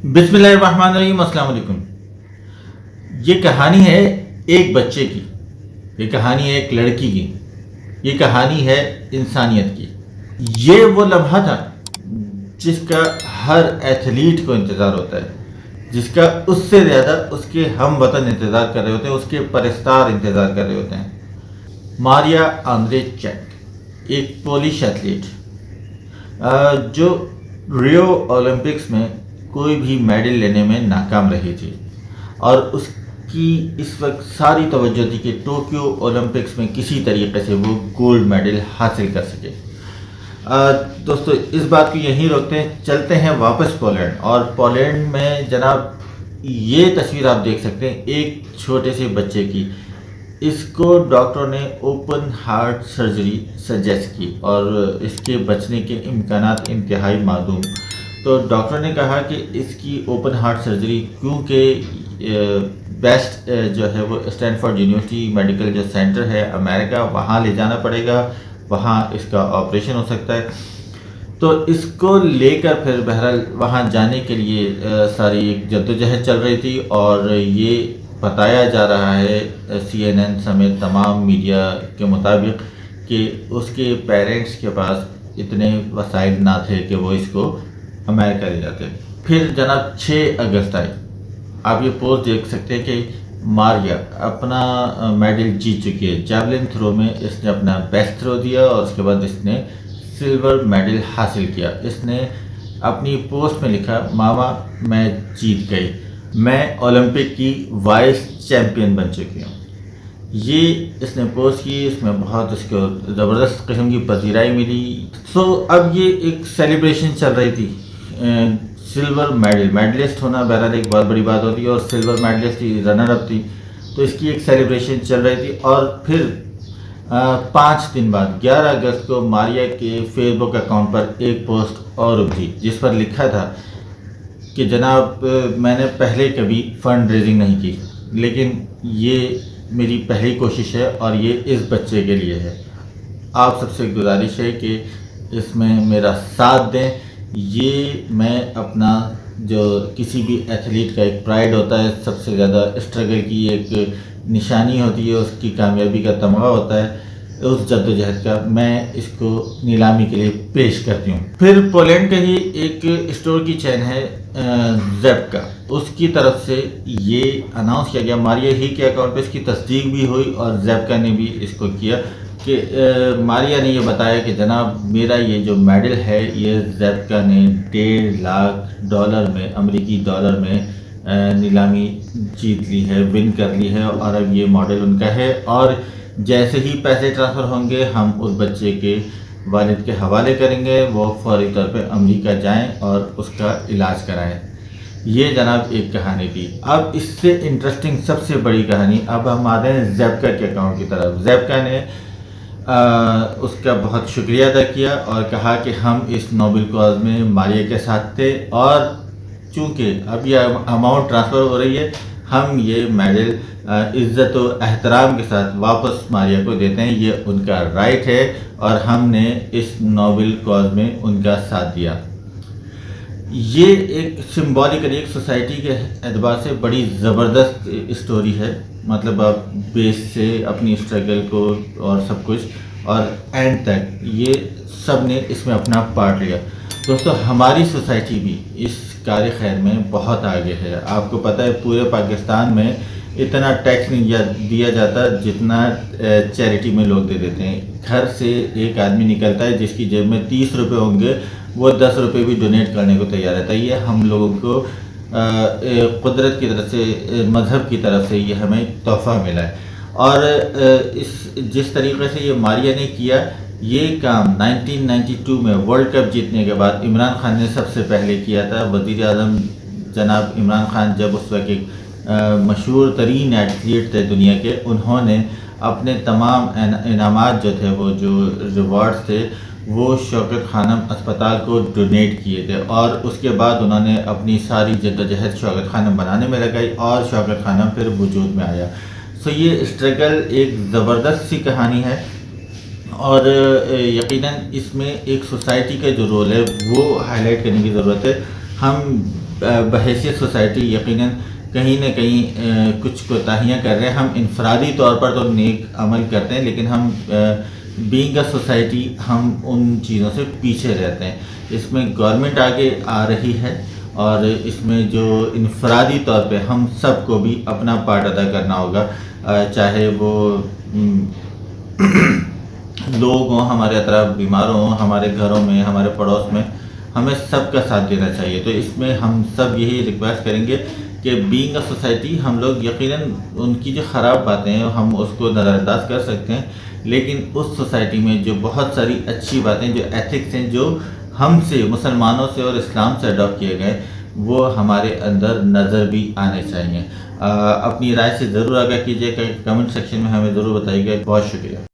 बिस्मिल्लाहिर्रहमानिर्रहीम, अस्सलाम वालेकुम। ये कहानी है एक बच्चे की, ये कहानी है एक लड़की की, ये कहानी है इंसानियत की। ये वो लम्हा था जिसका हर एथलीट को इंतज़ार होता है, जिसका उससे ज़्यादा उसके हम वतन इंतज़ार कर रहे होते हैं, उसके परस्तार इंतज़ार कर रहे होते हैं। मारिया आंद्रेचेक एक पोलिश एथलीट जो रियो ओलंपिक्स में कोई भी मेडल लेने में नाकाम रही थी और उसकी इस वक्त सारी तवज्जो थी कि टोक्यो ओलंपिक्स में किसी तरीके से वो गोल्ड मेडल हासिल कर सके। दोस्तों, इस बात को यहीं रोकते हैं, चलते हैं वापस पोलैंड। और पोलैंड में जनाब ये तस्वीर आप देख सकते हैं एक छोटे से बच्चे की। इसको डॉक्टरों ने ओपन हार्ट सर्जरी सजेस्ट की और इसके बचने के इम्कानात इंतहाई मादूम। तो डॉक्टर ने कहा कि इसकी ओपन हार्ट सर्जरी, क्योंकि बेस्ट जो है वो स्टैनफोर्ड यूनिवर्सिटी मेडिकल जो सेंटर है अमेरिका, वहाँ ले जाना पड़ेगा, वहाँ इसका ऑपरेशन हो सकता है। तो इसको लेकर फिर बहरहाल वहाँ जाने के लिए सारी एक जद्दोजहद चल रही थी और ये बताया जा रहा है CNN समेत तमाम मीडिया के मुताबिक कि उसके पेरेंट्स के पास इतने वसाइल ना थे कि वो इसको अमेरिका ले जाते। फिर जनाब 6 अगस्त आई। आप ये पोस्ट देख सकते हैं कि मारिया अपना मेडल जीत चुकी है। जैवलिन थ्रो में इसने अपना बेस्ट थ्रो दिया और उसके बाद इसने सिल्वर मेडल हासिल किया। इसने अपनी पोस्ट में लिखा, मामा मैं जीत गई, मैं ओलंपिक की वाइस चैम्पियन बन चुकी हूँ। ये इसने पोस्ट की, इसमें बहुत इसको ज़बरदस्त किस्म की पजीराई मिली। अब ये एक सेलिब्रेशन चल रही थी। सिल्वर मेडलिस्ट होना बहरहाल एक बहुत बड़ी बात होती है और सिल्वर मेडलिस्ट थी, रनर अप थी, तो इसकी एक सेलिब्रेशन चल रही थी। और फिर 5 दिन बाद 11 अगस्त को मारिया के फेसबुक अकाउंट पर एक पोस्ट और उभरी जिस पर लिखा था कि जनाब मैंने पहले कभी फंड रेजिंग नहीं की, लेकिन ये मेरी पहली कोशिश है और ये इस बच्चे के लिए है। आप सबसे गुजारिश है कि इसमें मेरा साथ दें। ये मैं अपना जो किसी भी एथलीट का एक प्राइड होता है, सबसे ज़्यादा स्ट्रगल की एक निशानी होती है, उसकी कामयाबी का तमगा होता है, उस जद्दोजहद का मैं इसको नीलामी के लिए पेश करती हूँ। फिर पोलैंड का ही एक स्टोर की चैन है ज़ेप्का, उसकी तरफ से ये अनाउंस किया गया, मारिया ही के अकाउंट पे इसकी तस्दीक भी हुई और ज़ेप्का ने भी इसको किया कि मारिया ने ये बताया कि जनाब मेरा ये जो मेडल है ये ज़ेप्का ने $1.5 लाख में, अमेरिकी डॉलर में नीलामी जीत ली है, विन कर ली है और अब ये मॉडल उनका है और जैसे ही पैसे ट्रांसफ़र होंगे हम उस बच्चे के वालिद के हवाले करेंगे, वो फौरी तौर पे अमेरिका जाएं और उसका इलाज कराएं। ये जनाब एक कहानी थी। अब इससे इंटरेस्टिंग सबसे बड़ी कहानी, अब हम आते हैं ज़ेप्का के अकाउंट की तरफ। ज़ेप्का ने उसका बहुत शुक्रिया अदा किया और कहा कि हम इस नोबेल कॉज में मारिया के साथ थे और चूँकि अब यह अमाउंट ट्रांसफ़र हो रही है, हम ये मेडल इज़्ज़त और एहतराम के साथ वापस मारिया को देते हैं। ये उनका राइट है और हमने इस नोबेल कॉज में उनका साथ दिया। ये एक सिंबॉलिकली एक सोसाइटी के एतबार से बड़ी ज़बरदस्त स्टोरी है। मतलब आप बेस से अपनी स्ट्रगल को और सब कुछ और एंड तक ये सब ने इसमें अपना पार्ट लिया। दोस्तों, हमारी सोसाइटी भी इस कार्य खैर में बहुत आगे है। आपको पता है पूरे पाकिस्तान में इतना टैक्स नहीं दिया जाता जितना चैरिटी में लोग दे देते हैं। घर से एक आदमी निकलता है जिसकी जेब में 30 रुपये होंगे, वो 10 रुपये भी डोनेट करने को तैयार रहता है। ये हम लोगों को कुदरत की तरफ से, मज़हब की तरफ से ये हमें तोहफ़ा मिला है। और जिस तरीके से ये मारिया ने किया, ये काम 1992 में वर्ल्ड कप जीतने के बाद इमरान खान ने सबसे पहले किया था। वज़ीर आज़म जनाब इमरान खान जब उस वक्त एक मशहूर तरीन एथलीट थे दुनिया के, उन्होंने अपने तमाम इनामात जो थे, वो जो रिवॉर्ड्स थे, वो शौकत खानम अस्पताल को डोनेट किए थे और उसके बाद उन्होंने अपनी सारी जद्दोजहद शौकत खानम बनाने में लगाई और शौकत खानम फिर वजूद में आया। सो ये स्ट्रगल एक ज़बरदस्त सी कहानी है और यकीनन इसमें एक सोसाइटी का जो रोल है वो हाईलाइट करने की ज़रूरत है। हम बहैसियत सोसाइटी यकीनन कहीं न कहीं कुछ कोताहियाँ कर रहे हैं। हम इनफरादी तौर पर तो नेक अमल करते हैं, लेकिन हम बीइंग अ सोसाइटी हम उन चीज़ों से पीछे रहते हैं। इसमें गवर्नमेंट आगे आ रही है और इसमें जो इनफरादी तौर पे हम सबको भी अपना पार्ट अदा करना होगा, चाहे वो लोग हों हमारे अतराफ, बीमार हों हमारे घरों में, हमारे पड़ोस में, हमें सबका साथ देना चाहिए। तो इसमें हम सब यही रिक्वेस्ट करेंगे कि बीइंग अ सोसाइटी हम लोग यकीनन उनकी जो ख़राब बातें हैं हम उसको नज़रअंदाज कर सकते हैं, लेकिन उस सोसाइटी में जो बहुत सारी अच्छी बातें, जो एथिक्स हैं, जो हमसे, मुसलमानों से और इस्लाम से अडॉप्ट किए गए, वो हमारे अंदर नज़र भी आने चाहिए। अपनी राय से ज़रूर आगाह कीजिएगा, कमेंट सेक्शन में हमें ज़रूर बताइएगा। बहुत शुक्रिया।